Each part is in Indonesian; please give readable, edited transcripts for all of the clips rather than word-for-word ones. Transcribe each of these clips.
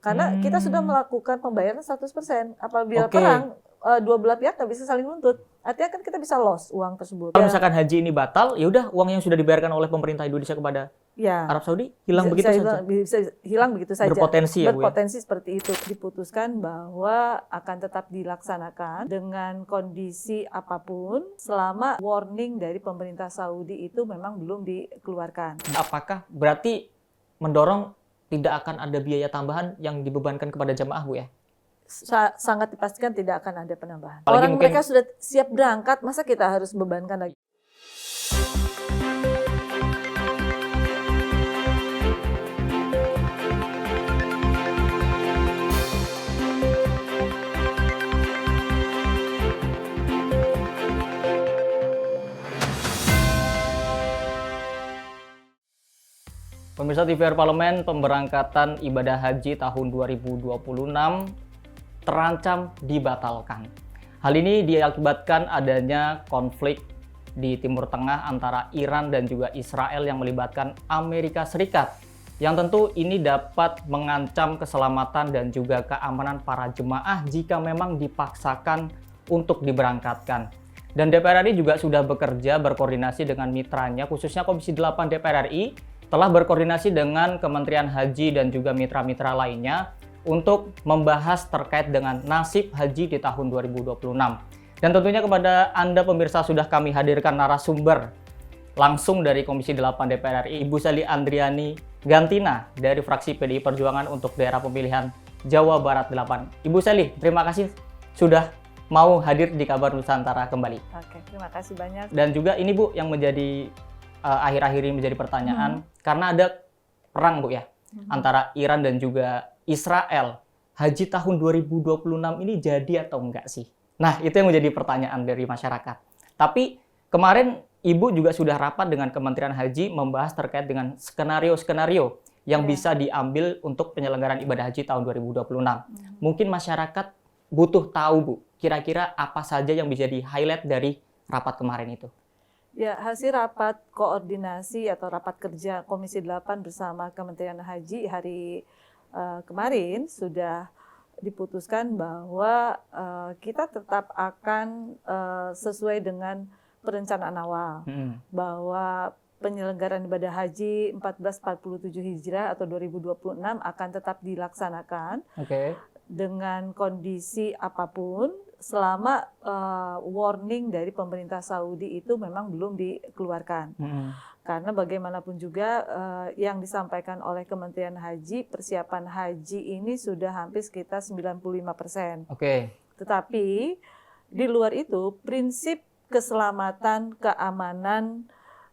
Karena kita sudah melakukan pembayaran 100%. Apabila Oke. perang, dua belah pihak nggak bisa saling nuntut. Artinya kan kita bisa loss uang tersebut. Kalau misalkan haji ini batal, ya udah uang yang sudah dibayarkan oleh pemerintah Indonesia kepada Ya, Arab Saudi hilang begitu saja. bisa hilang begitu saja. Berpotensi ya, Bu, ya? Berpotensi seperti itu. Diputuskan bahwa akan tetap dilaksanakan dengan kondisi apapun selama warning dari pemerintah Saudi itu memang belum dikeluarkan. Apakah berarti mendorong tidak akan ada biaya tambahan yang dibebankan kepada jamaah, Bu, ya? Sangat dipastikan tidak akan ada penambahan. Apalagi Orang mungkin mereka sudah siap berangkat, masa kita harus bebankan lagi? Pemirsa TVR Parlemen, pemberangkatan ibadah haji tahun 2026 terancam dibatalkan. Hal ini diakibatkan adanya konflik di Timur Tengah antara Iran dan juga Israel yang melibatkan Amerika Serikat. Yang tentu ini dapat mengancam keselamatan dan juga keamanan para jemaah jika memang dipaksakan untuk diberangkatkan. Dan DPR RI juga sudah bekerja berkoordinasi dengan mitranya, khususnya Komisi 8 DPR RI, telah berkoordinasi dengan Kementerian Haji dan juga mitra-mitra lainnya untuk membahas terkait dengan nasib haji di tahun 2026. Dan tentunya kepada Anda pemirsa sudah kami hadirkan narasumber langsung dari Komisi 8 DPR RI, Ibu Sally Andriani Gantina dari fraksi PDI Perjuangan untuk daerah pemilihan Jawa Barat 8. Ibu Sally, terima kasih sudah mau hadir di Kabar Nusantara kembali. Oke, terima kasih banyak. Dan juga ini Bu yang menjadi akhir-akhir ini menjadi pertanyaan karena ada perang Bu ya antara Iran dan juga Israel. Haji tahun 2026 ini jadi atau enggak sih? Nah, itu yang menjadi pertanyaan dari masyarakat. Tapi kemarin Ibu juga sudah rapat dengan Kementerian Haji membahas terkait dengan skenario-skenario yang bisa diambil untuk penyelenggaraan ibadah haji tahun 2026. Mungkin masyarakat butuh tahu Bu, kira-kira apa saja yang bisa di-highlight dari rapat kemarin itu? Ya, hasil rapat koordinasi atau rapat kerja Komisi 8 bersama Kementerian Haji hari kemarin sudah diputuskan bahwa kita tetap akan sesuai dengan perencanaan awal bahwa penyelenggaraan ibadah haji 1447 Hijrah atau 2026 akan tetap dilaksanakan dengan kondisi apapun selama warning dari pemerintah Saudi itu memang belum dikeluarkan. Karena bagaimanapun juga yang disampaikan oleh Kementerian Haji, persiapan haji ini sudah hampir sekitar 95%. Tetapi di luar itu prinsip keselamatan, keamanan,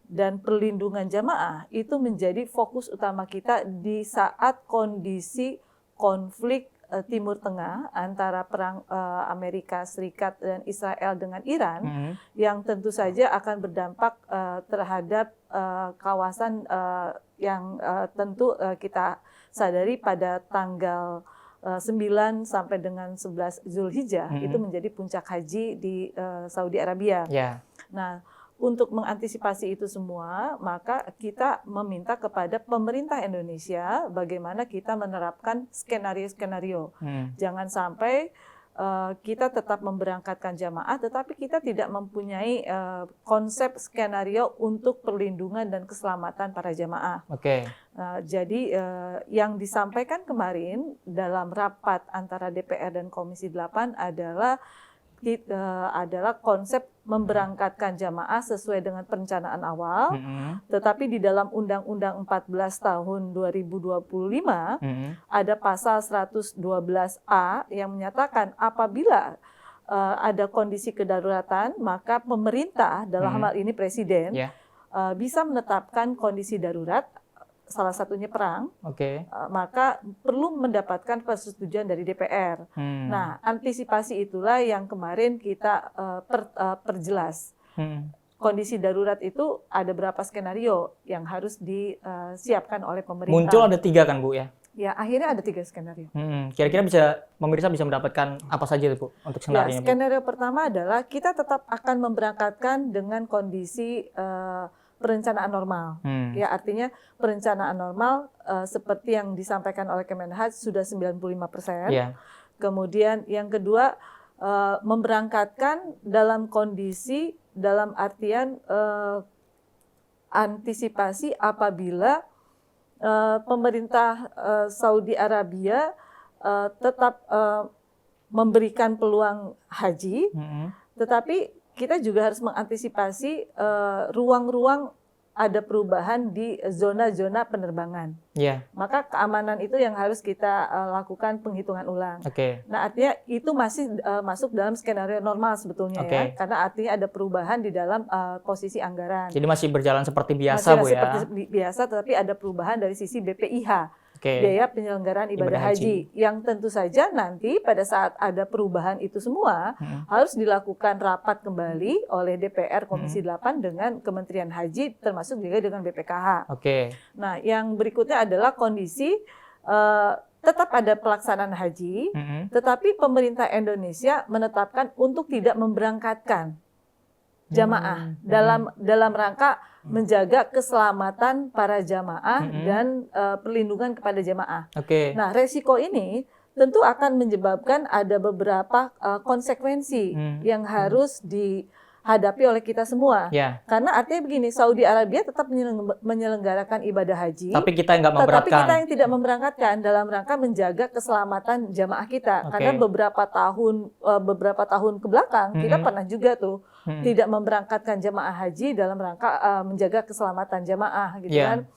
dan perlindungan jamaah itu menjadi fokus utama kita di saat kondisi konflik Timur Tengah antara perang Amerika Serikat dan Israel dengan Iran yang tentu saja akan berdampak terhadap kawasan yang tentu kita sadari pada tanggal 9 sampai dengan 11 Zulhijjah itu menjadi puncak haji di Saudi Arabia. Nah, untuk mengantisipasi itu semua, maka kita meminta kepada pemerintah Indonesia bagaimana kita menerapkan skenario-skenario. Jangan sampai kita tetap memberangkatkan jamaah, tetapi kita tidak mempunyai konsep skenario untuk perlindungan dan keselamatan para jamaah. Jadi yang disampaikan kemarin dalam rapat antara DPR dan Komisi 8 adalah konsep memberangkatkan jamaah sesuai dengan perencanaan awal, tetapi di dalam Undang-Undang 14 tahun 2025 ada pasal 112A yang menyatakan apabila ada kondisi kedaruratan, maka pemerintah dalam hal ini Presiden bisa menetapkan kondisi darurat, salah satunya perang, maka perlu mendapatkan persetujuan dari DPR. Nah, antisipasi itulah yang kemarin kita perjelas. Kondisi darurat itu ada berapa skenario yang harus disiapkan oleh pemerintah. Muncul ada 3 kan Bu ya? Ya, akhirnya ada 3 skenario. Kira-kira pemirsa bisa mendapatkan apa saja Bu untuk skenario? Skenario pertama adalah kita tetap akan memberangkatkan dengan kondisi perencanaan normal. Ya, artinya perencanaan normal seperti yang disampaikan oleh Kemenhaj sudah 95%. Yeah. Kemudian yang kedua, memberangkatkan dalam kondisi, dalam artian antisipasi apabila pemerintah Saudi Arabia tetap memberikan peluang haji, tetapi kita juga harus mengantisipasi ruang-ruang ada perubahan di zona-zona penerbangan. Yeah. Maka keamanan itu yang harus kita lakukan penghitungan ulang. Nah, artinya itu masih masuk dalam skenario normal sebetulnya ya, karena artinya ada perubahan di dalam posisi anggaran. Jadi masih berjalan seperti biasa, Bu ya? Seperti biasa, tetapi ada perubahan dari sisi BPIH. Biaya penyelenggaraan ibadah haji, yang tentu saja nanti pada saat ada perubahan itu semua harus dilakukan rapat kembali oleh DPR Komisi 8 dengan Kementerian Haji termasuk juga dengan BPKH. Nah, yang berikutnya adalah kondisi tetap ada pelaksanaan haji, tetapi pemerintah Indonesia menetapkan untuk tidak memberangkatkan jamaah dalam rangka menjaga keselamatan para jamaah dan perlindungan kepada jamaah. Nah, resiko ini tentu akan menyebabkan ada beberapa konsekuensi yang harus dihadapi oleh kita semua. Karena artinya begini, Saudi Arabia tetap menyelenggarakan ibadah haji, tapi kita yang nggak memberatkan. Tetapi kita yang tidak memberangkatkan dalam rangka menjaga keselamatan jamaah kita. Karena beberapa tahun ke belakang kita pernah juga tuh tidak memberangkatkan jamaah haji dalam rangka menjaga keselamatan jamaah, gitu kan.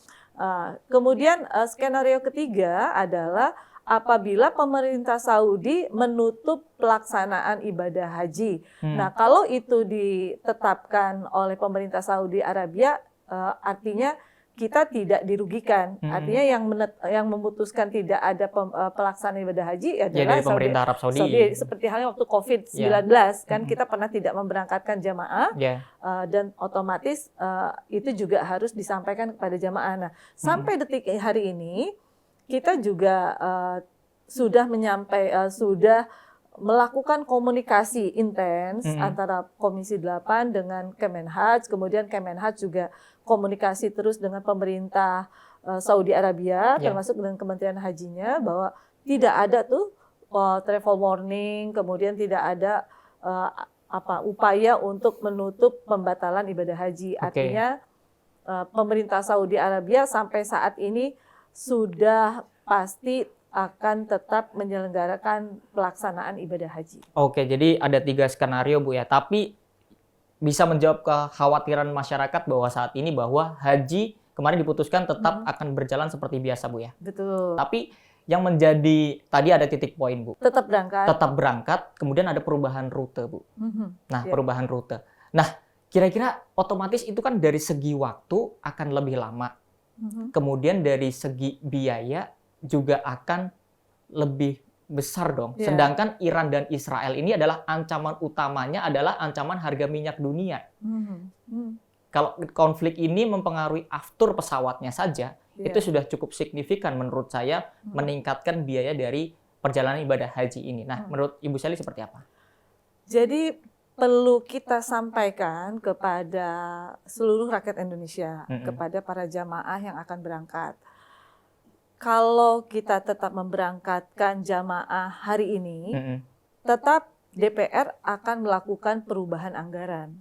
Kemudian skenario ketiga adalah apabila pemerintah Saudi menutup pelaksanaan ibadah haji. Nah, kalau itu ditetapkan oleh pemerintah Saudi Arabia, artinya kita tidak dirugikan. Artinya yang memutuskan tidak ada pelaksanaan ibadah haji adalah dari pemerintah Arab Saudi. Seperti halnya waktu COVID-19 kan kita pernah tidak memberangkatkan jamaah dan otomatis itu juga harus disampaikan kepada jamaah. Nah, sampai detik hari ini kita juga sudah melakukan komunikasi intens antara Komisi 8 dengan Kemenhaj, kemudian Kemenhaj juga komunikasi terus dengan pemerintah Saudi Arabia, termasuk dengan Kementerian Hajinya, bahwa tidak ada tuh travel warning, kemudian tidak ada upaya untuk menutup pembatalan ibadah haji. Artinya pemerintah Saudi Arabia sampai saat ini sudah pasti akan tetap menyelenggarakan pelaksanaan ibadah haji. Jadi ada 3 skenario, Bu ya. Tapi bisa menjawab kekhawatiran masyarakat bahwa saat ini bahwa haji kemarin diputuskan tetap akan berjalan seperti biasa, Bu ya. Betul. Tapi yang menjadi tadi ada titik poin, Bu. Tetap berangkat, kemudian ada perubahan rute, Bu. Nah, perubahan rute. Nah, kira-kira otomatis itu kan dari segi waktu akan lebih lama. Kemudian dari segi biaya juga akan lebih besar dong. Sedangkan Iran dan Israel ini adalah ancaman utamanya adalah ancaman harga minyak dunia. Kalau konflik ini mempengaruhi aftur pesawatnya saja, itu sudah cukup signifikan menurut saya meningkatkan biaya dari perjalanan ibadah haji ini. Nah, menurut Ibu Sally seperti apa? Jadi perlu kita sampaikan kepada seluruh rakyat Indonesia, kepada para jamaah yang akan berangkat. Kalau kita tetap memberangkatkan jamaah hari ini, tetap DPR akan melakukan perubahan anggaran.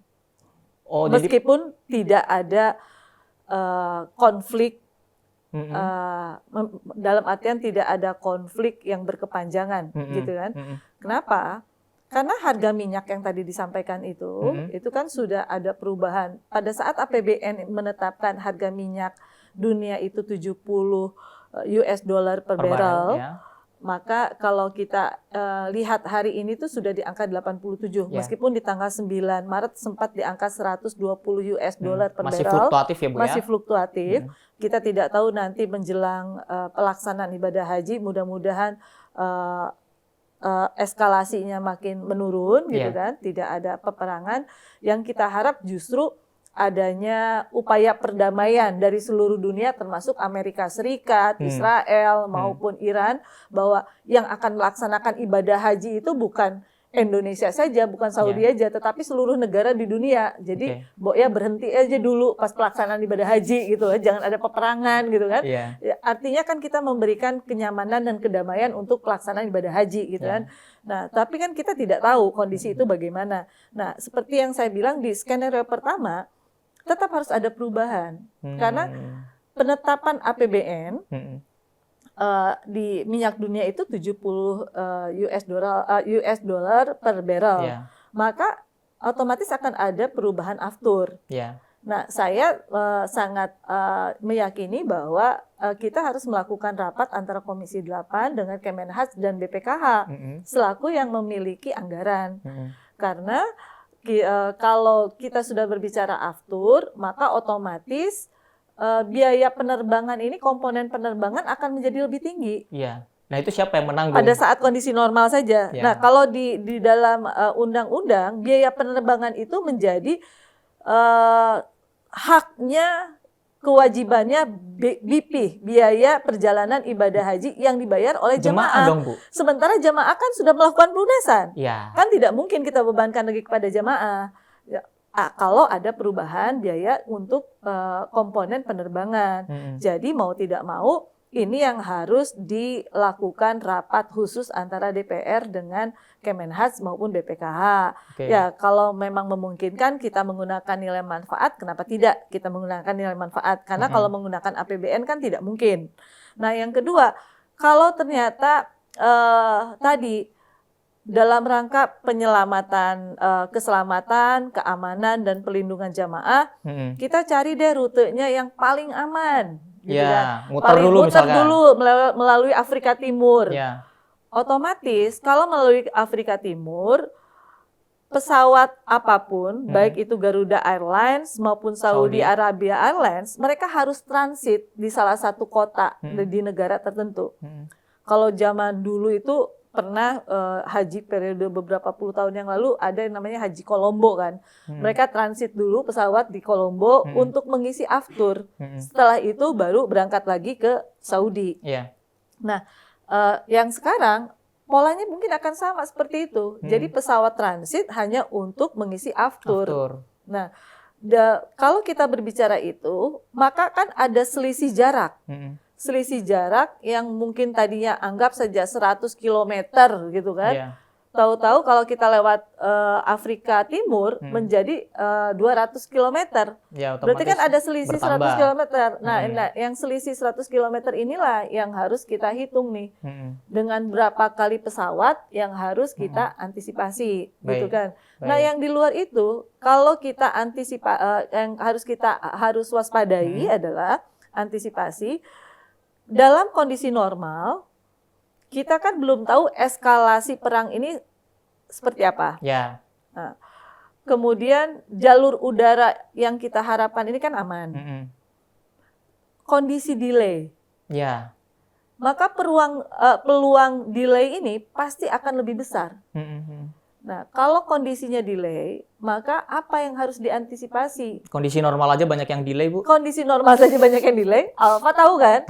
Meskipun tidak ada konflik, dalam artian tidak ada konflik yang berkepanjangan, gitu kan? Kenapa? Karena harga minyak yang tadi disampaikan itu kan sudah ada perubahan. Pada saat APBN menetapkan harga minyak dunia itu 70 US dollar per barrel, maka kalau kita lihat hari ini tuh sudah di angka 87, meskipun di tanggal 9 Maret sempat di angka 120 US dollar per masih barrel. Fluktuatif ya, Bu, masih fluktuatif. Kita tidak tahu nanti menjelang pelaksanaan ibadah haji, mudah-mudahan eskalasinya makin menurun, gitu kan, tidak ada peperangan. Yang kita harap justru adanya upaya perdamaian dari seluruh dunia termasuk Amerika Serikat, Israel maupun Iran, bahwa yang akan melaksanakan ibadah haji itu bukan Indonesia saja, bukan Saudi aja, tetapi seluruh negara di dunia. Jadi ya berhenti aja dulu pas pelaksanaan ibadah haji gitu, jangan ada peperangan gitu kan. Ya, artinya kan kita memberikan kenyamanan dan kedamaian untuk pelaksanaan ibadah haji gitu kan. Nah, tapi kan kita tidak tahu kondisi itu bagaimana. Nah, seperti yang saya bilang di skenario pertama, tetap harus ada perubahan karena penetapan APBN di minyak dunia itu 70 US dollar per barrel. Maka otomatis akan ada perubahan aftur. Nah, saya sangat meyakini bahwa kita harus melakukan rapat antara Komisi 8 dengan Kemenhas dan BPKH selaku yang memiliki anggaran. Karena kalau kita sudah berbicara aftur, maka otomatis biaya penerbangan ini, komponen penerbangan akan menjadi lebih tinggi. Nah, itu siapa yang menanggung? Pada saat kondisi normal saja. Nah, kalau di dalam undang-undang, biaya penerbangan itu menjadi haknya, kewajibannya BP, biaya perjalanan ibadah haji yang dibayar oleh jemaah. Dong, Bu. Sementara jemaah kan sudah melakukan pelunasan. Kan tidak mungkin kita bebankan lagi kepada jemaah. Kalau ada perubahan biaya untuk komponen penerbangan. Jadi mau tidak mau ini yang harus dilakukan rapat khusus antara DPR dengan Kemenhas maupun BPKH. Ya, kalau memang memungkinkan kita menggunakan nilai manfaat, kenapa tidak kita menggunakan nilai manfaat? Karena kalau menggunakan APBN kan tidak mungkin. Nah, yang kedua, kalau ternyata tadi dalam rangka penyelamatan, keselamatan, keamanan, dan pelindungan jamaah, kita cari deh rutenya yang paling aman. Gitu kan. Muter dulu melalui Afrika Timur. Otomatis kalau melalui Afrika Timur, pesawat apapun, baik itu Garuda Airlines maupun Saudi Arabia Airlines, mereka harus transit di salah satu kota di negara tertentu. Kalau zaman dulu itu pernah haji periode beberapa puluh tahun yang lalu ada yang namanya Haji Kolombo kan. Mereka transit dulu pesawat di Kolombo untuk mengisi aftur. Setelah itu baru berangkat lagi ke Saudi. Nah, yang sekarang polanya mungkin akan sama seperti itu. Jadi pesawat transit hanya untuk mengisi aftur. Nah, kalau kita berbicara itu, maka kan ada selisih jarak. Selisih jarak yang mungkin tadinya anggap saja 100 km gitu kan. Tahu-tahu kalau kita lewat Afrika Timur menjadi 200 km. Berarti kan ada selisih bertambah. 100 km. Nah, yang selisih 100 km inilah yang harus kita hitung nih. Dengan berapa kali pesawat yang harus kita antisipasi gitu kan. Nah, yang di luar itu kalau kita yang harus waspadai adalah antisipasi. Dalam kondisi normal, kita kan belum tahu eskalasi perang ini seperti apa. Nah, kemudian jalur udara yang kita harapkan ini kan aman. Kondisi delay. Maka peluang delay ini pasti akan lebih besar. Nah, kalau kondisinya delay, maka apa yang harus diantisipasi? Kondisi normal aja banyak yang delay, Bu. Kondisi normal saja banyak yang delay. Alfa tahu kan?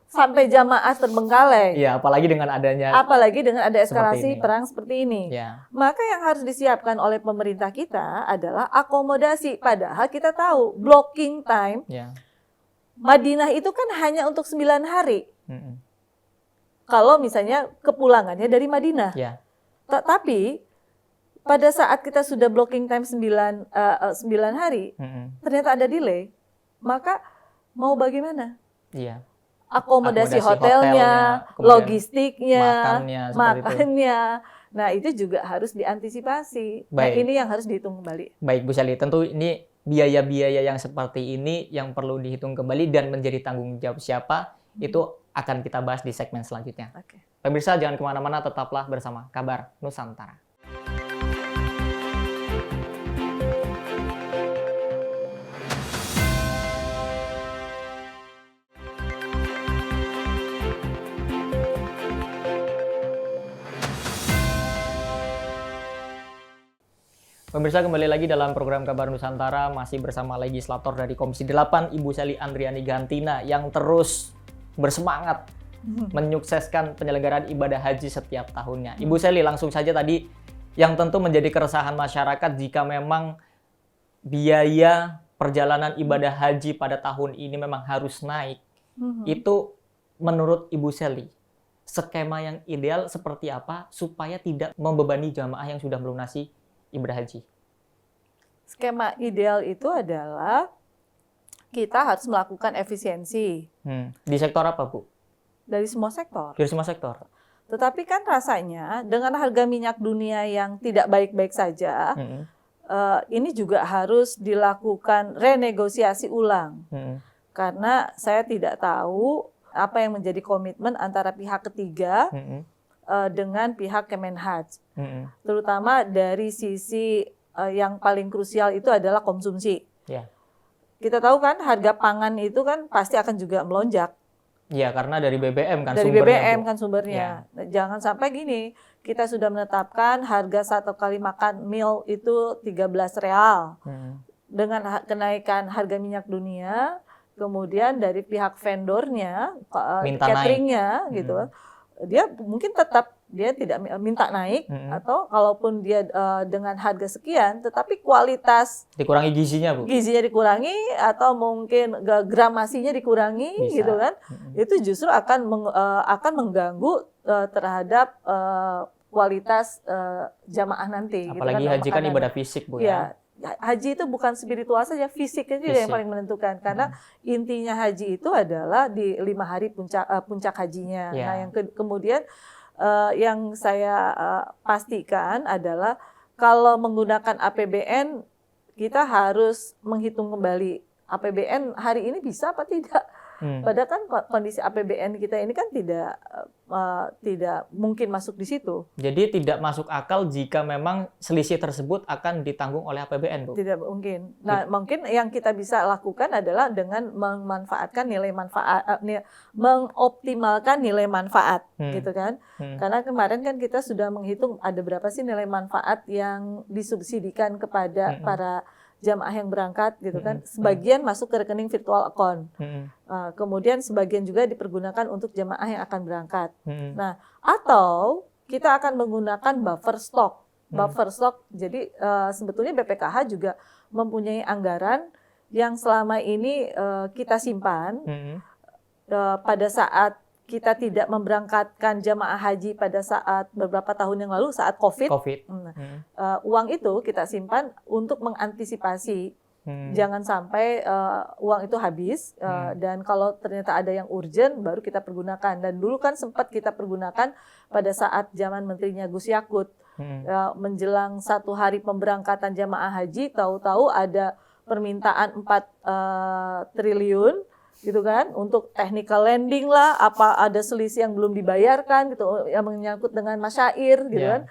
Sampai jamaah terbengkalai. Apalagi dengan ada eskalasi perang seperti ini. Maka yang harus disiapkan oleh pemerintah kita adalah akomodasi. Padahal kita tahu blocking time. Madinah itu kan hanya untuk 9 hari. Kalau misalnya kepulangannya dari Madinah. Tapi pada saat kita sudah blocking time 9 hari, ternyata ada delay, maka mau bagaimana? Akomodasi hotelnya, logistiknya, makannya. Nah, itu juga harus diantisipasi. Nah, ini yang harus dihitung kembali. Baik, Bu Sally. Tentu ini biaya-biaya yang seperti ini yang perlu dihitung kembali dan menjadi tanggung jawab siapa, itu akan kita bahas di segmen selanjutnya. Pemirsa, jangan kemana-mana, tetaplah bersama Kabar Nusantara. Pemirsa, kembali lagi dalam program Kabar Nusantara, masih bersama legislator dari Komisi 8, Ibu Sally Andriani Gantina, yang terus bersemangat menyukseskan penyelenggaraan ibadah haji setiap tahunnya. Ibu Sally, langsung saja tadi yang tentu menjadi keresahan masyarakat jika memang biaya perjalanan ibadah haji pada tahun ini memang harus naik. Itu menurut Ibu Sally, skema yang ideal seperti apa supaya tidak membebani jamaah yang sudah melunasi ibadah haji? Skema ideal itu adalah kita harus melakukan efisiensi. Di sektor apa, Bu? Dari semua sektor. Dari semua sektor. Tetapi kan rasanya dengan harga minyak dunia yang tidak baik-baik saja, ini juga harus dilakukan renegosiasi ulang. Karena saya tidak tahu apa yang menjadi komitmen antara pihak ketiga dengan pihak Kemenhaj. Terutama dari sisi yang paling krusial itu adalah konsumsi. Ya. Kita tahu kan harga pangan itu kan pasti akan juga melonjak. Iya, karena dari BBM kan dari sumbernya. BBM Bu. kan sumbernya. Ya. Jangan sampai gini, kita sudah menetapkan harga satu kali makan meal itu 13 real. Dengan kenaikan harga minyak dunia, kemudian dari pihak vendornya, cateringnya gitu, dia mungkin tetap dia tidak minta naik, atau kalaupun dia dengan harga sekian, tetapi kualitas dikurangi gizinya, Bu. Gizinya dikurangi atau mungkin gramasinya dikurangi. Bisa. Gitu kan? Itu justru akan mengganggu terhadap kualitas jamaah nanti. Apalagi gitu kan, haji kan ibadah fisik, Bu ya. Haji itu bukan spiritual saja, fisiknya juga yang paling menentukan. Karena intinya haji itu adalah di 5 hari puncak hajinya. Nah, yang kemudian yang saya pastikan adalah kalau menggunakan APBN, kita harus menghitung kembali APBN hari ini bisa apa tidak. Padahal kan kondisi APBN kita ini kan tidak mungkin masuk di situ. Jadi tidak masuk akal jika memang selisih tersebut akan ditanggung oleh APBN, Bu? Tidak mungkin. Nah, mungkin yang kita bisa lakukan adalah dengan memanfaatkan nilai manfaat, mengoptimalkan nilai manfaat, gitu kan? Karena kemarin kan kita sudah menghitung ada berapa sih nilai manfaat yang disubsidikan kepada para jamaah yang berangkat, gitu kan? Sebagian masuk ke rekening virtual account. Kemudian sebagian juga dipergunakan untuk jamaah yang akan berangkat. Nah, atau kita akan menggunakan buffer stock. Buffer stock, jadi sebetulnya BPKH juga mempunyai anggaran yang selama ini kita simpan pada saat kita tidak memberangkatkan jamaah haji pada saat beberapa tahun yang lalu saat COVID. Uang itu kita simpan untuk mengantisipasi jangan sampai uang itu habis dan kalau ternyata ada yang urgent baru kita pergunakan. Dan dulu kan sempat kita pergunakan pada saat zaman menterinya Gus Yakut menjelang 1 hari pemberangkatan jamaah haji, tahu-tahu ada permintaan 4 triliun. Gitu kan, untuk technical landing lah, apa ada selisih yang belum dibayarkan gitu, yang menyangkut dengan masyair gitu kan,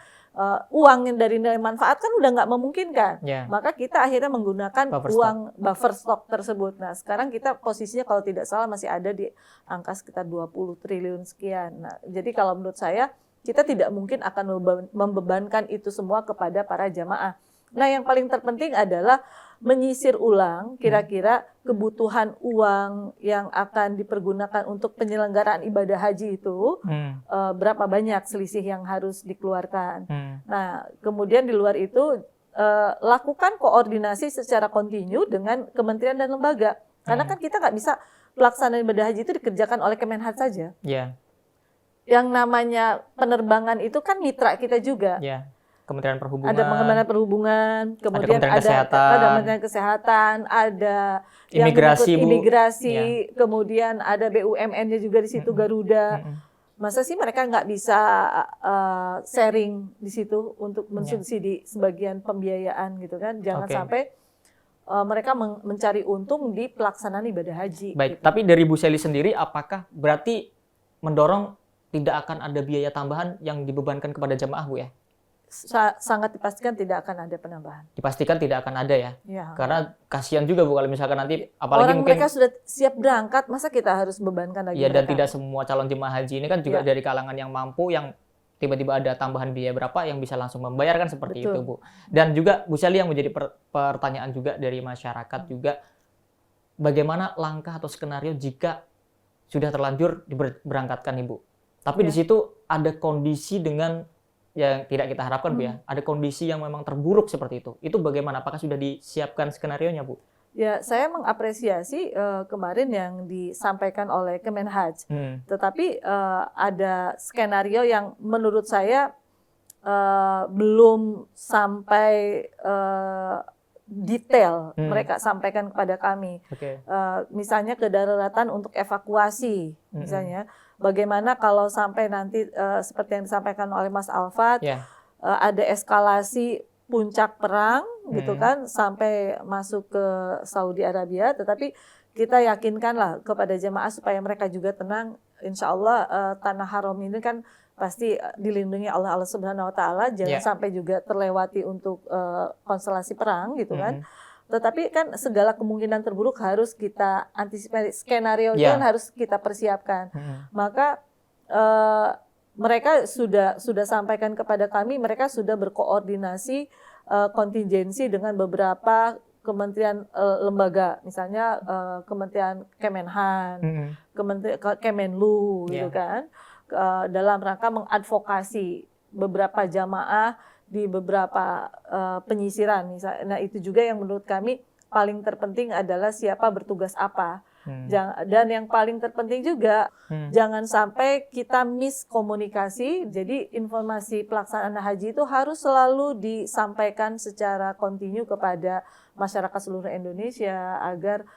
uang yang dari nilai manfaat kan udah nggak memungkinkan, maka kita akhirnya menggunakan buffer stock tersebut. Nah sekarang kita posisinya kalau tidak salah masih ada di angka sekitar 20 triliun sekian. Nah jadi kalau menurut saya kita tidak mungkin akan membebankan itu semua kepada para jamaah. Nah yang paling terpenting adalah menyisir ulang kira-kira kebutuhan uang yang akan dipergunakan untuk penyelenggaraan ibadah haji itu berapa banyak selisih yang harus dikeluarkan. Nah kemudian di luar itu lakukan koordinasi secara kontinu dengan kementerian dan lembaga. Karena kan kita nggak bisa pelaksanaan ibadah haji itu dikerjakan oleh Kemenhaj saja. Yang namanya penerbangan itu kan mitra kita juga. Kementerian Perhubungan. Ada Kementerian Perhubungan, kemudian ada Kementerian Kesehatan, ada imigrasi, kemudian ada BUMN-nya juga di situ, Garuda. Masa sih mereka nggak bisa sharing di situ untuk mensubsidi sebagian pembiayaan gitu kan? Jangan sampai mereka mencari untung di pelaksanaan ibadah haji. Baik, gitu. Tapi dari Bu Sally sendiri, apakah berarti mendorong tidak akan ada biaya tambahan yang dibebankan kepada jamaah, Bu ya? Sangat dipastikan tidak akan ada penambahan. Dipastikan tidak akan ada ya? Karena kasihan juga Bu kalau misalkan nanti apalagi orang mereka sudah siap berangkat, masa kita harus bebankan lagi? Iya, dan tidak semua calon jemaah haji ini kan juga dari kalangan yang mampu, yang tiba-tiba ada tambahan biaya berapa yang bisa langsung membayarkan seperti itu Bu. Dan juga Bu Sally yang menjadi pertanyaan juga dari masyarakat juga, bagaimana langkah atau skenario jika sudah terlanjur diberangkatkan Ibu? Tapi di situ ada kondisi dengan yang tidak kita harapkan Bu ya, ada kondisi yang memang terburuk seperti itu. Itu bagaimana? Apakah sudah disiapkan skenarionya Bu? Ya, saya mengapresiasi kemarin yang disampaikan oleh Kemenhaj. Tetapi ada skenario yang menurut saya belum sampai detail mereka sampaikan kepada kami. Misalnya kedaruratan untuk evakuasi, misalnya bagaimana kalau sampai nanti seperti yang disampaikan oleh Mas Alfat, ada eskalasi puncak perang gitu kan sampai masuk ke Saudi Arabia, tetapi kita yakinkanlah kepada jemaah supaya mereka juga tenang. Insya Allah tanah haram ini kan pasti dilindungi Allah Subhanahu Wa Taala, jangan sampai juga terlewati untuk konstelasi perang gitu kan. Tetapi kan segala kemungkinan terburuk harus kita antisipasi, skenario itu kan harus kita persiapkan. Maka mereka sudah sampaikan kepada kami, mereka sudah berkoordinasi kontingensi dengan beberapa kementerian lembaga, misalnya Kementerian Kemenhan, Kementerian Kemenlu, gitu kan, dalam rangka mengadvokasi beberapa jamaah di beberapa penyisiran. Misalnya, nah itu juga yang menurut kami paling terpenting adalah siapa bertugas apa. Dan yang paling terpenting juga jangan sampai kita miskomunikasi. Jadi informasi pelaksanaan haji itu harus selalu disampaikan secara kontinu kepada masyarakat seluruh Indonesia agar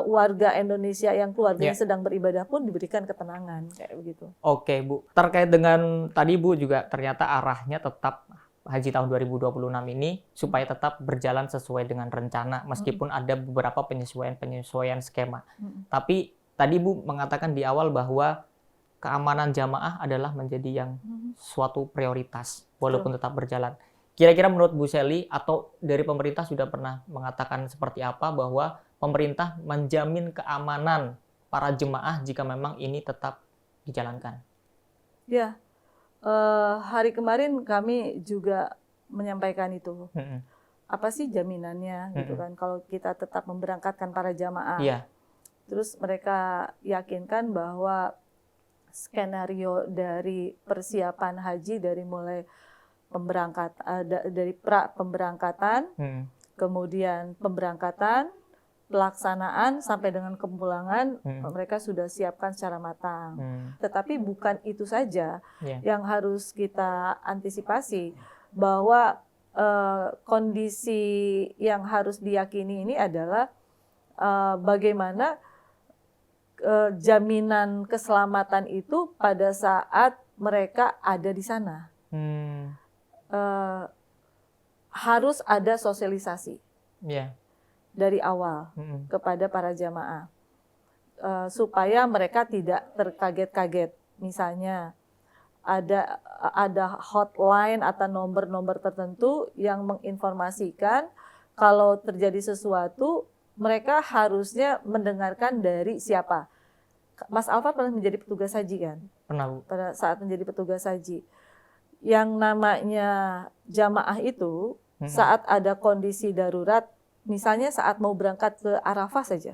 warga Indonesia yang keluarganya sedang beribadah pun diberikan ketenangan kayak begitu. Oke Bu, terkait dengan tadi Bu juga ternyata arahnya tetap Haji tahun 2026 ini supaya tetap berjalan sesuai dengan rencana meskipun ada beberapa penyesuaian skema. Tapi tadi Bu mengatakan di awal bahwa keamanan jamaah adalah menjadi yang suatu prioritas walaupun tetap berjalan. Kira-kira menurut Bu Sally atau dari pemerintah sudah pernah mengatakan seperti apa bahwa pemerintah menjamin keamanan para jemaah jika memang ini tetap dijalankan? Ya. Hari kemarin kami juga menyampaikan itu. Apa sih jaminannya gitu kan kalau kita tetap memberangkatkan para jamaah. Terus mereka yakinkan bahwa skenario dari persiapan haji dari mulai dari pra pemberangkatan, kemudian pemberangkatan, pelaksanaan sampai dengan kepulangan mereka sudah siapkan secara matang. Tetapi bukan itu saja yang harus kita antisipasi, bahwa kondisi yang harus diyakini ini adalah bagaimana jaminan keselamatan itu pada saat mereka ada di sana. Harus ada sosialisasi. Dari awal kepada para jamaah supaya mereka tidak terkaget-kaget. Misalnya ada hotline atau nomor-nomor tertentu yang menginformasikan kalau terjadi sesuatu mereka harusnya mendengarkan dari siapa. Mas Alfa pernah menjadi petugas haji kan? Pernah Bu. Pada saat menjadi petugas haji, yang namanya jamaah itu saat ada kondisi darurat. Misalnya saat mau berangkat ke Arafah saja,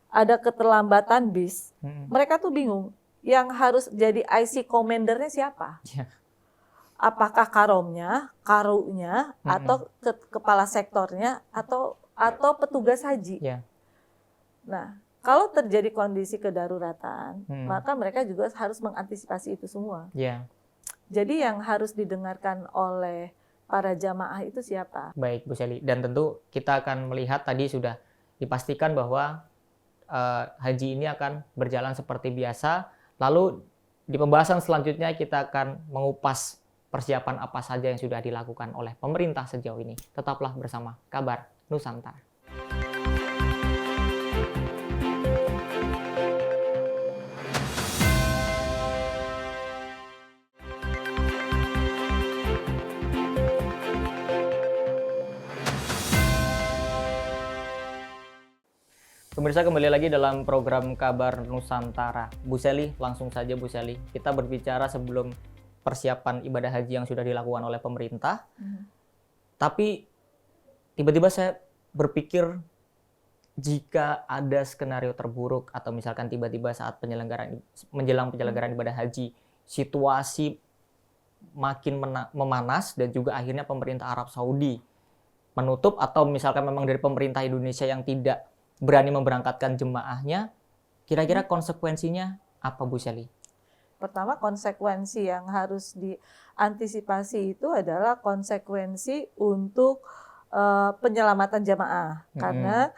ada keterlambatan bis, mereka tuh bingung. Yang harus jadi IC commandernya siapa? Apakah karomnya, karunya, atau kepala sektornya, atau petugas haji? Nah, kalau terjadi kondisi kedaruratan, maka mereka juga harus mengantisipasi itu semua. Jadi yang harus didengarkan oleh para jamaah itu siapa? Baik Bu Sally, dan tentu kita akan melihat tadi sudah dipastikan bahwa haji ini akan berjalan seperti biasa. Lalu di pembahasan selanjutnya kita akan mengupas persiapan apa saja yang sudah dilakukan oleh pemerintah sejauh ini. Tetaplah bersama Kabar Nusantara. Pemirsa, kembali lagi dalam program Kabar Nusantara. Bu Sally, langsung saja Bu Sally. Kita berbicara sebelum persiapan ibadah haji yang sudah dilakukan oleh pemerintah. Tapi tiba-tiba saya berpikir jika ada skenario terburuk atau misalkan tiba-tiba saat menjelang penyelenggaraan ibadah haji, situasi makin memanas dan juga akhirnya pemerintah Arab Saudi menutup, atau misalkan memang dari pemerintah Indonesia yang tidak berani memberangkatkan jemaahnya, kira-kira konsekuensinya apa, Bu Shelly? Pertama, konsekuensi yang harus diantisipasi itu adalah konsekuensi untuk penyelamatan jamaah. Karena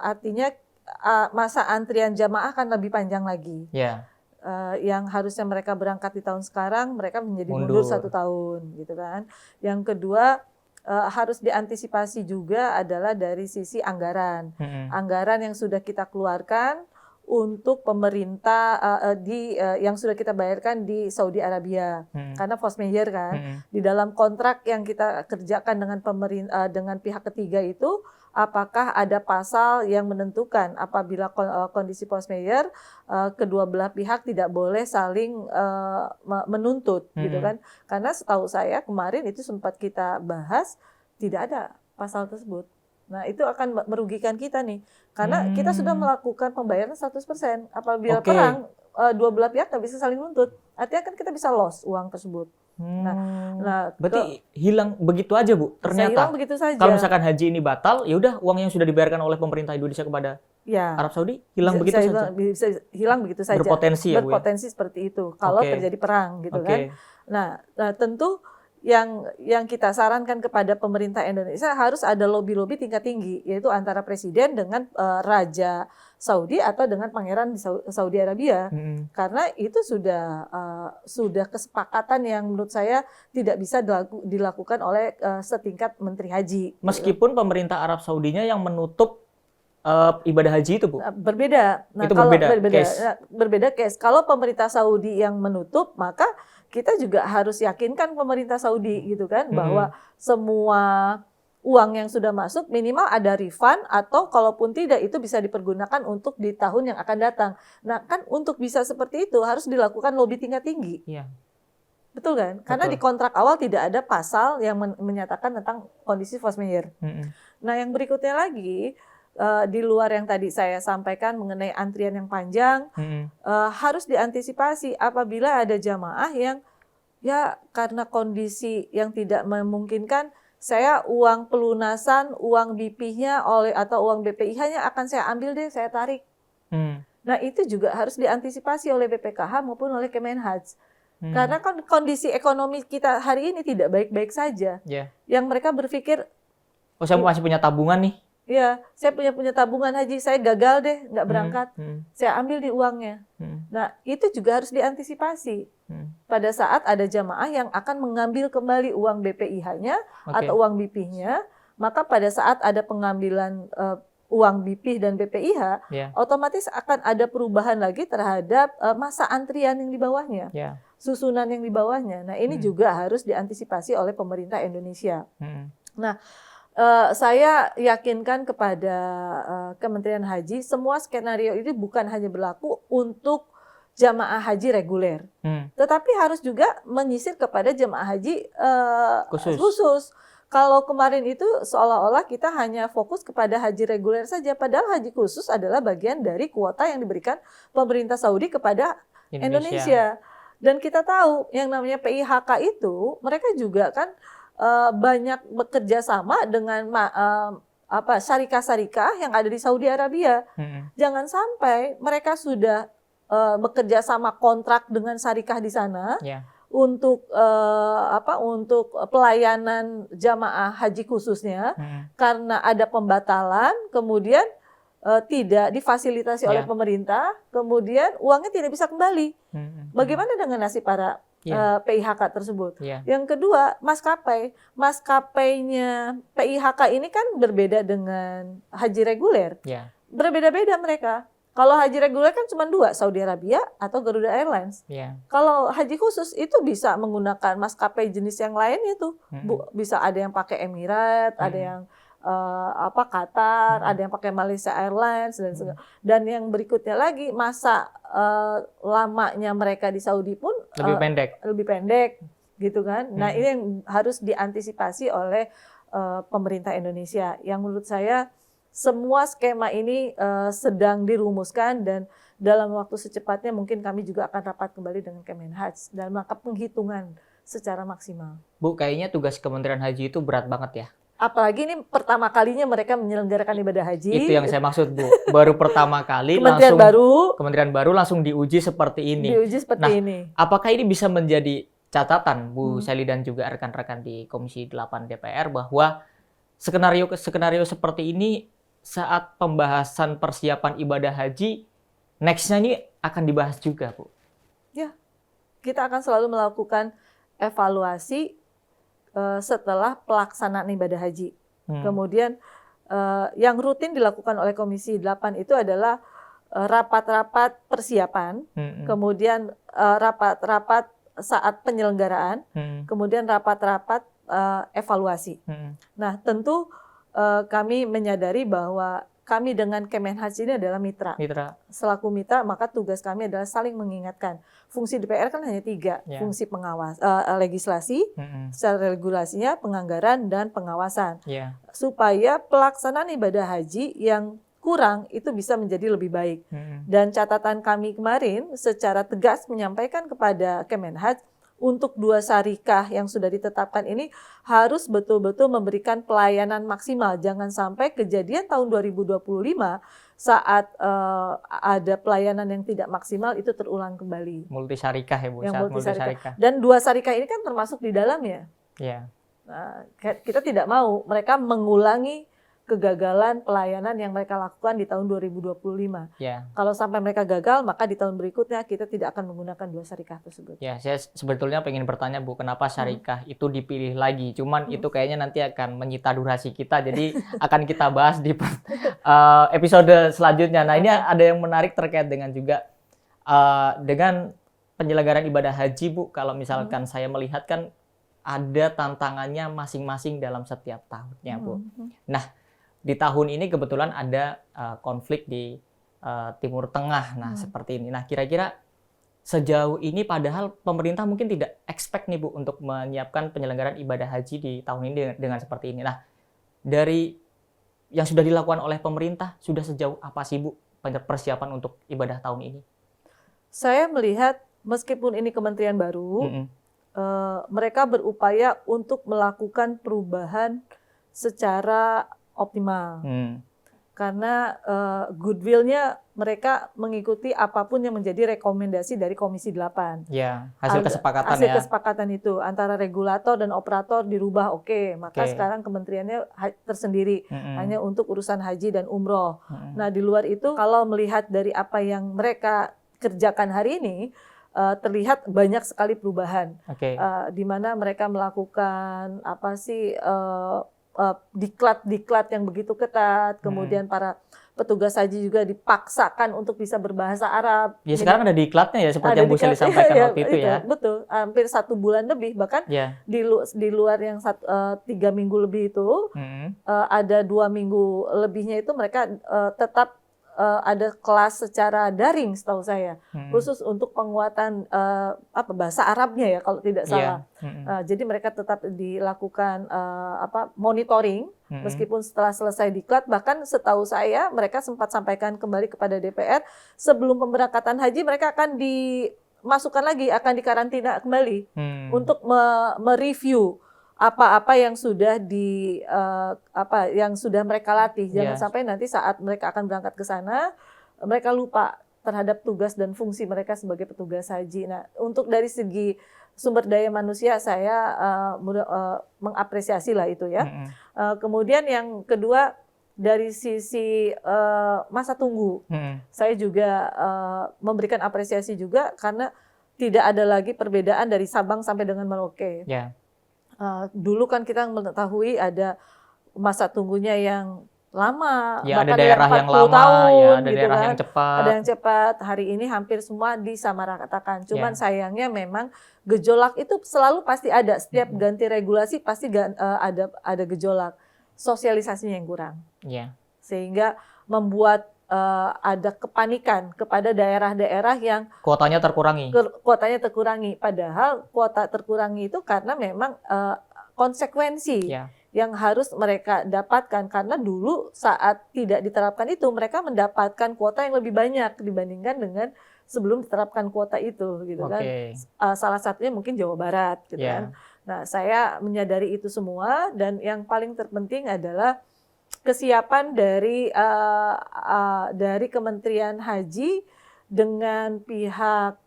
artinya masa antrian jamaah akan lebih panjang lagi. Ya. Yang harusnya mereka berangkat di tahun sekarang, mereka menjadi mundur 1 tahun, gitu kan. Yang kedua, harus diantisipasi juga adalah dari sisi anggaran. Anggaran yang sudah kita keluarkan untuk pemerintah yang sudah kita bayarkan di Saudi Arabia, karena force majeure kan. Di dalam kontrak yang kita kerjakan dengan pemerintah dengan pihak ketiga itu, apakah ada pasal yang menentukan apabila kondisi force majeure kedua belah pihak tidak boleh saling menuntut, gitu kan? Karena setahu saya kemarin itu sempat kita bahas, tidak ada pasal tersebut. Nah, itu akan merugikan kita nih. Karena kita sudah melakukan pembayaran 100%. Apabila perang, dua belah pihak nggak bisa saling nuntut. Artinya kan kita bisa loss uang tersebut. Berarti hilang begitu aja, Bu? Ternyata hilang begitu saja. Kalau misalkan haji ini batal, ya udah uang yang sudah dibayarkan oleh pemerintah Indonesia kepada Arab Saudi hilang begitu saja. Bisa hilang begitu saja. Berpotensi ya, Bu? Berpotensi seperti itu. Kalau terjadi perang, gitu kan. Nah, tentu yang kita sarankan kepada pemerintah Indonesia harus ada lobby-lobby tingkat tinggi, yaitu antara presiden dengan Raja Saudi atau dengan pangeran di Saudi Arabia. Karena itu sudah kesepakatan yang menurut saya tidak bisa dilakukan oleh setingkat menteri haji. Meskipun pemerintah Arab Saudinya yang menutup ibadah haji itu, Bu? Berbeda. Nah, itu berbeda case. Kalau pemerintah Saudi yang menutup, maka kita juga harus yakinkan pemerintah Saudi, gitu kan, bahwa semua uang yang sudah masuk minimal ada refund, atau kalaupun tidak itu bisa dipergunakan untuk di tahun yang akan datang. Nah, kan untuk bisa seperti itu harus dilakukan lobby tingkat tinggi. Iya. Betul kan? Karena di kontrak awal tidak ada pasal yang menyatakan tentang kondisi force majeure. Nah, yang berikutnya lagi, di luar yang tadi saya sampaikan mengenai antrian yang panjang, harus diantisipasi apabila ada jamaah yang ya karena kondisi yang tidak memungkinkan, saya uang pelunasan, uang BP-nya atau uang BPIH-nya akan saya ambil deh, saya tarik. Nah, itu juga harus diantisipasi oleh BPKH maupun oleh Kemenhaj. Karena kondisi ekonomi kita hari ini tidak baik-baik saja. Yang mereka berpikir, oh, saya masih punya tabungan nih. Iya, saya punya tabungan haji, saya gagal deh, nggak berangkat. Saya ambil di uangnya. Nah, itu juga harus diantisipasi. Pada saat ada jamaah yang akan mengambil kembali uang BPIH-nya atau uang BP-nya, maka pada saat ada pengambilan uang BP dan BPIH, otomatis akan ada perubahan lagi terhadap masa antrian yang di bawahnya, susunan yang di bawahnya. Nah, ini juga harus diantisipasi oleh pemerintah Indonesia. Nah, saya yakinkan kepada Kementerian Haji, semua skenario ini bukan hanya berlaku untuk jamaah haji reguler, tetapi harus juga menyisir kepada jamaah haji khusus. Kalau kemarin itu seolah-olah kita hanya fokus kepada haji reguler saja, padahal haji khusus adalah bagian dari kuota yang diberikan pemerintah Saudi kepada Indonesia. Dan kita tahu yang namanya PIHK itu, mereka juga kan banyak bekerja sama dengan syarikah-syarikah yang ada di Saudi Arabia. Jangan sampai mereka sudah bekerja sama kontrak dengan syarikah di sana untuk untuk pelayanan jamaah haji khususnya, karena ada pembatalan, kemudian tidak difasilitasi oleh pemerintah, kemudian uangnya tidak bisa kembali. Bagaimana dengan nasib para PIHK tersebut? Yang kedua, maskapainya PIHK ini kan berbeda dengan haji reguler. Berbeda-beda mereka. Kalau haji reguler kan cuma 2, Saudi Arabia atau Garuda Airlines. Kalau haji khusus itu bisa menggunakan maskapai jenis yang lain itu. Bisa ada yang pakai Emirates, ada yang Qatar, ada yang pakai Malaysia Airlines dan yang berikutnya lagi masa lamanya mereka di Saudi pun lebih pendek gitu kan. Nah, ini yang harus diantisipasi oleh pemerintah Indonesia. Yang menurut saya semua skema ini sedang dirumuskan, dan dalam waktu secepatnya mungkin kami juga akan rapat kembali dengan Kemenhaj dalam rangka penghitungan secara maksimal. Bu, kayaknya tugas Kementerian Haji itu berat banget ya. Apalagi ini pertama kalinya mereka menyelenggarakan ibadah haji. Itu yang saya maksud, Bu. Baru pertama kali Kementerian baru langsung diuji seperti ini. Apakah ini bisa menjadi catatan, Bu Sally dan juga rekan-rekan di Komisi 8 DPR bahwa skenario seperti ini saat pembahasan persiapan ibadah haji, next-nya ini akan dibahas juga, Bu? Ya, kita akan selalu melakukan evaluasi setelah pelaksanaan ibadah haji. Kemudian yang rutin dilakukan oleh Komisi 8 itu adalah rapat-rapat persiapan, kemudian rapat-rapat saat penyelenggaraan, kemudian rapat-rapat evaluasi. Nah, tentu kami menyadari bahwa kami dengan Kemenhaj ini adalah mitra. Selaku mitra, maka tugas kami adalah saling mengingatkan. Fungsi DPR kan hanya 3, fungsi pengawas, legislasi, secara regulasinya, penganggaran, dan pengawasan. Supaya pelaksanaan ibadah haji yang kurang itu bisa menjadi lebih baik. Dan catatan kami kemarin secara tegas menyampaikan kepada Kemenhaj, untuk 2 syarikah yang sudah ditetapkan ini harus betul-betul memberikan pelayanan maksimal. Jangan sampai kejadian tahun 2025 saat ada pelayanan yang tidak maksimal itu terulang kembali. Multi syarikah ya, Bu? Yang multi syarikah. Dan 2 syarikah ini kan termasuk di dalamnya. Nah, kita tidak mau mereka mengulangi kegagalan pelayanan yang mereka lakukan di tahun 2025. Kalau sampai mereka gagal, maka di tahun berikutnya kita tidak akan menggunakan 2 syarikah tersebut. Saya sebetulnya pengen bertanya, Bu, kenapa syarikah itu dipilih lagi? Cuman itu kayaknya nanti akan menyita durasi kita, jadi akan kita bahas di episode selanjutnya. Nah, ini ada yang menarik terkait dengan juga dengan penyelenggaraan ibadah haji, Bu. Kalau misalkan saya melihat kan ada tantangannya masing-masing dalam setiap tahunnya, Bu. Nah, di tahun ini kebetulan ada konflik di Timur Tengah, seperti ini. Nah, kira-kira sejauh ini padahal pemerintah mungkin tidak expect nih, Bu, untuk menyiapkan penyelenggaraan ibadah haji di tahun ini dengan seperti ini. Nah, dari yang sudah dilakukan oleh pemerintah, sudah sejauh apa sih, Bu, persiapan untuk ibadah tahun ini? Saya melihat meskipun ini kementerian baru, mereka berupaya untuk melakukan perubahan secara optimal. Karena goodwill-nya mereka mengikuti apapun yang menjadi rekomendasi dari Komisi 8. Hasil kesepakatan hasil kesepakatan itu antara regulator dan operator dirubah, maka sekarang kementeriannya tersendiri hanya untuk urusan haji dan umroh. Nah, di luar itu kalau melihat dari apa yang mereka kerjakan hari ini, terlihat banyak sekali perubahan. Di mana mereka melakukan diklat yang begitu ketat, kemudian para petugas haji juga dipaksakan untuk bisa berbahasa Arab. Sekarang ada diklatnya ya, seperti yang Bu Sally sampaikan waktu itu ya. Betul, hampir 1 bulan lebih, bahkan di luar yang 3 minggu lebih itu, ada 2 minggu lebihnya itu mereka tetap ada kelas secara daring setahu saya, khusus untuk penguatan bahasa Arabnya ya kalau tidak salah. Jadi mereka tetap dilakukan monitoring meskipun setelah selesai diklat. Bahkan setahu saya mereka sempat sampaikan kembali kepada DPR sebelum pemberangkatan haji mereka akan dimasukkan lagi, akan dikarantina kembali untuk mereview apa-apa yang sudah yang sudah mereka latih. Jangan sampai nanti saat mereka akan berangkat ke sana mereka lupa terhadap tugas dan fungsi mereka sebagai petugas haji. Nah, untuk dari segi sumber daya manusia saya mengapresiasi lah itu ya. Kemudian yang kedua dari sisi masa tunggu, saya juga memberikan apresiasi juga karena tidak ada lagi perbedaan dari Sabang sampai dengan Merauke. Dulu kan kita mengetahui ada masa tunggunya yang lama, ada daerah yang lama, tahun, ada daerah yang cepat. Ada yang cepat. Hari ini hampir semua disamaratakan. Cuman sayangnya memang gejolak itu selalu pasti ada. Setiap ganti regulasi pasti ada gejolak. Sosialisasinya yang kurang. Sehingga membuat ada kepanikan kepada daerah-daerah yang kuotanya terkurangi. Padahal kuota terkurangi itu karena memang konsekuensi yang harus mereka dapatkan, karena dulu saat tidak diterapkan itu mereka mendapatkan kuota yang lebih banyak dibandingkan dengan sebelum diterapkan kuota itu gitu kan. Salah satunya mungkin Jawa Barat gitu kan. Nah, saya menyadari itu semua dan yang paling terpenting adalah kesiapan dari Kementerian Haji dengan pihak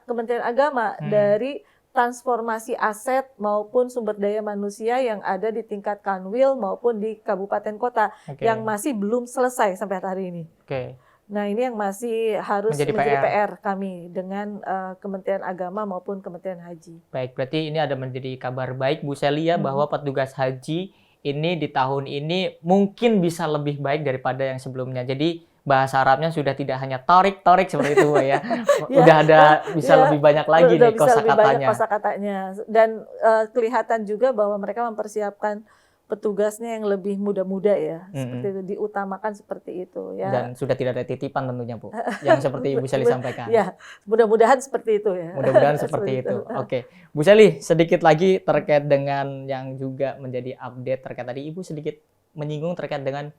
Kementerian Agama dari transformasi aset maupun sumber daya manusia yang ada di tingkat Kanwil maupun di kabupaten kota yang masih belum selesai sampai hari ini. Nah, ini yang masih harus menjadi PR kami dengan Kementerian Agama maupun Kementerian Haji. Baik, berarti ini ada menjadi kabar baik Bu Sely ya, bahwa petugas haji ini di tahun ini mungkin bisa lebih baik daripada yang sebelumnya. Jadi bahasa Arabnya sudah tidak hanya torik seperti itu ya. Udah ada bisa lebih banyak lagi nih kosakatanya. Dan kelihatan juga bahwa mereka mempersiapkan petugasnya yang lebih muda-muda ya, seperti itu, diutamakan seperti itu ya. Dan sudah tidak ada titipan tentunya Bu, yang seperti Ibu Sely sampaikan. Ya, mudah-mudahan seperti itu ya. Mudah-mudahan seperti itu. Oke, Bu Sely, sedikit lagi terkait dengan yang juga menjadi update terkait tadi Ibu sedikit menyinggung terkait dengan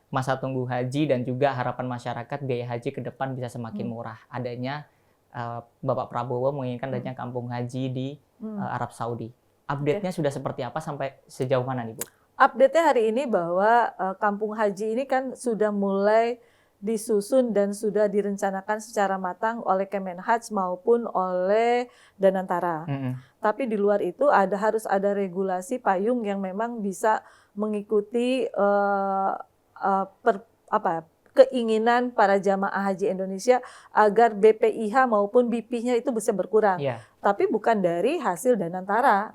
masa tunggu haji dan juga harapan masyarakat biaya haji ke depan bisa semakin murah. Adanya Bapak Prabowo menginginkan adanya kampung haji di Arab Saudi. Update-nya sudah seperti apa sampai sejauh mana nih Bu? Update-nya hari ini bahwa kampung haji ini kan sudah mulai disusun dan sudah direncanakan secara matang oleh Kemenhaj maupun oleh Danantara. Tapi di luar itu harus ada regulasi payung yang memang bisa mengikuti keinginan para jamaah haji Indonesia agar BPIH maupun BP-nya itu bisa berkurang. Tapi bukan dari hasil Danantara.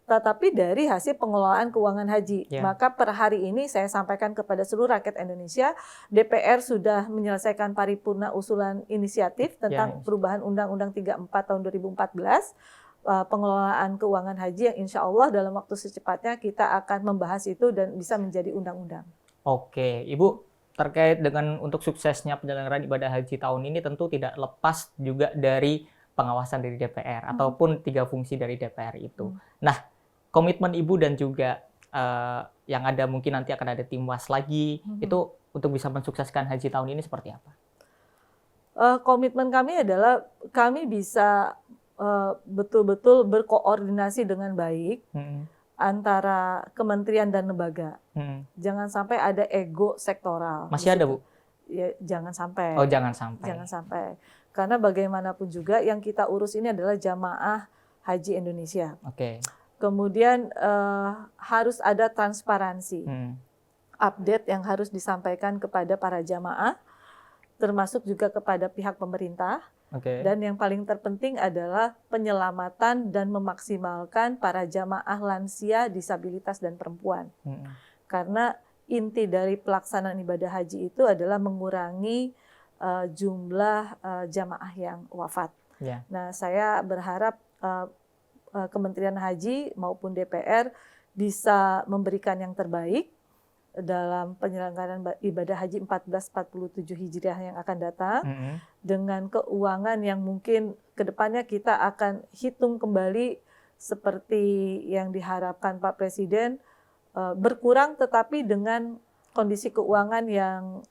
Tetapi dari hasil pengelolaan keuangan haji. Maka per hari ini saya sampaikan kepada seluruh rakyat Indonesia, DPR sudah menyelesaikan paripurna usulan inisiatif tentang perubahan Undang-Undang 34 tahun 2014, pengelolaan keuangan haji yang insya Allah dalam waktu secepatnya kita akan membahas itu dan bisa menjadi undang-undang. Oke, Ibu, terkait dengan untuk suksesnya penyelenggaraan ibadah haji tahun ini tentu tidak lepas juga dari pengawasan dari DPR ataupun 3 fungsi dari DPR itu. Nah, komitmen Ibu dan juga yang ada mungkin nanti akan ada Timwas lagi, itu untuk bisa mensukseskan haji tahun ini seperti apa? Komitmen kami adalah kami bisa betul-betul berkoordinasi dengan baik antara kementerian dan lembaga. Jangan sampai ada ego sektoral. Masih ada, Bu? Ya, jangan sampai. Oh, jangan sampai. Jangan sampai. Karena bagaimanapun juga yang kita urus ini adalah jamaah haji Indonesia. Kemudian harus ada transparansi, update yang harus disampaikan kepada para jamaah, termasuk juga kepada pihak pemerintah. Dan yang paling terpenting adalah penyelamatan dan memaksimalkan para jamaah lansia, disabilitas, dan perempuan. Karena inti dari pelaksanaan ibadah haji itu adalah mengurangi jumlah jamaah yang wafat. Nah, saya berharap Kementerian Haji maupun DPR bisa memberikan yang terbaik dalam penyelenggaraan ibadah haji 1447 Hijriah yang akan datang dengan keuangan yang mungkin kedepannya kita akan hitung kembali seperti yang diharapkan Pak Presiden, berkurang tetapi dengan kondisi keuangan yang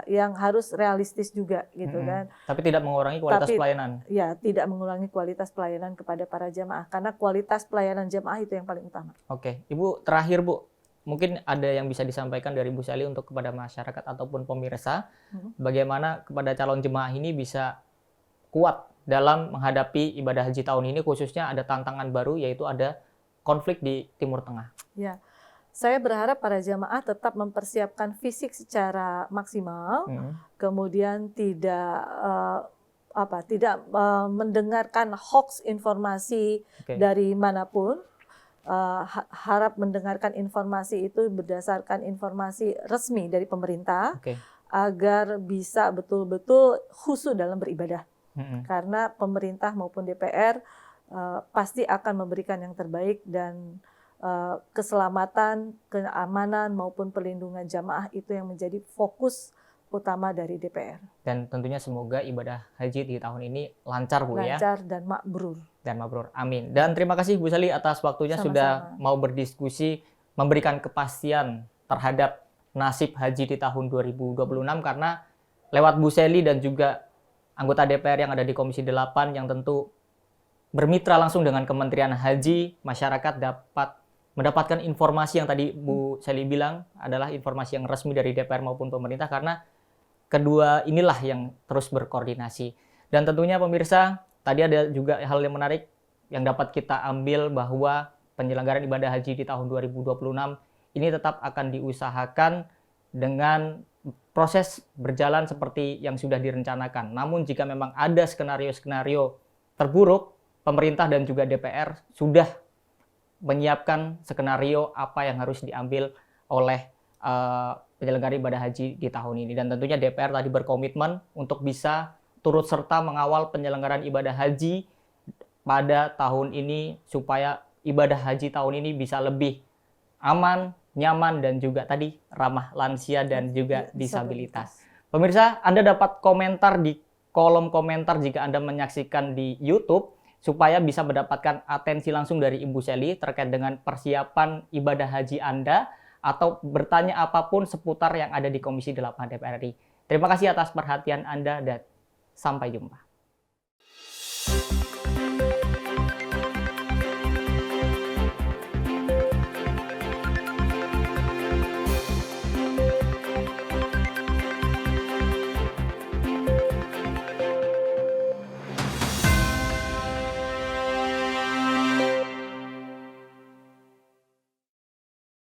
yang harus realistis juga gitu kan. Tapi tidak mengurangi kualitas pelayanan. Ya, tidak mengurangi kualitas pelayanan kepada para jamaah karena kualitas pelayanan jamaah itu yang paling utama. Ibu, terakhir Bu, mungkin ada yang bisa disampaikan dari Bu Sely untuk kepada masyarakat ataupun pemirsa, bagaimana kepada calon jemaah ini bisa kuat dalam menghadapi ibadah haji tahun ini, khususnya ada tantangan baru yaitu ada konflik di Timur Tengah. Ya. Saya berharap para jamaah tetap mempersiapkan fisik secara maksimal, kemudian tidak mendengarkan hoax informasi dari manapun. Harap mendengarkan informasi itu berdasarkan informasi resmi dari pemerintah, agar bisa betul-betul khusyuk dalam beribadah. Karena pemerintah maupun DPR pasti akan memberikan yang terbaik dan keselamatan, keamanan maupun perlindungan jamaah itu yang menjadi fokus utama dari DPR. Dan tentunya semoga ibadah haji di tahun ini lancar Bu ya. Lancar dan mabrur. Amin. Dan terima kasih Bu Sely atas waktunya. Sama-sama. Sudah mau berdiskusi, memberikan kepastian terhadap nasib haji di tahun 2026 karena lewat Bu Seli dan juga anggota DPR yang ada di Komisi 8 yang tentu bermitra langsung dengan Kementerian Haji, masyarakat dapat mendapatkan informasi yang tadi Bu Seli bilang adalah informasi yang resmi dari DPR maupun pemerintah, karena kedua inilah yang terus berkoordinasi. Dan tentunya pemirsa, tadi ada juga hal yang menarik yang dapat kita ambil bahwa penyelenggaraan ibadah haji di tahun 2026 ini tetap akan diusahakan dengan proses berjalan seperti yang sudah direncanakan. Namun jika memang ada skenario-skenario terburuk, pemerintah dan juga DPR sudah menyiapkan skenario apa yang harus diambil oleh penyelenggara ibadah haji di tahun ini. Dan tentunya DPR tadi berkomitmen untuk bisa turut serta mengawal penyelenggaraan ibadah haji pada tahun ini supaya ibadah haji tahun ini bisa lebih aman, nyaman, dan juga tadi ramah lansia dan juga disabilitas. Pemirsa, Anda dapat komentar di kolom komentar jika Anda menyaksikan di YouTube supaya bisa mendapatkan atensi langsung dari Ibu Seli terkait dengan persiapan ibadah haji Anda atau bertanya apapun seputar yang ada di Komisi 8 DPR RI. Terima kasih atas perhatian Anda dan sampai jumpa.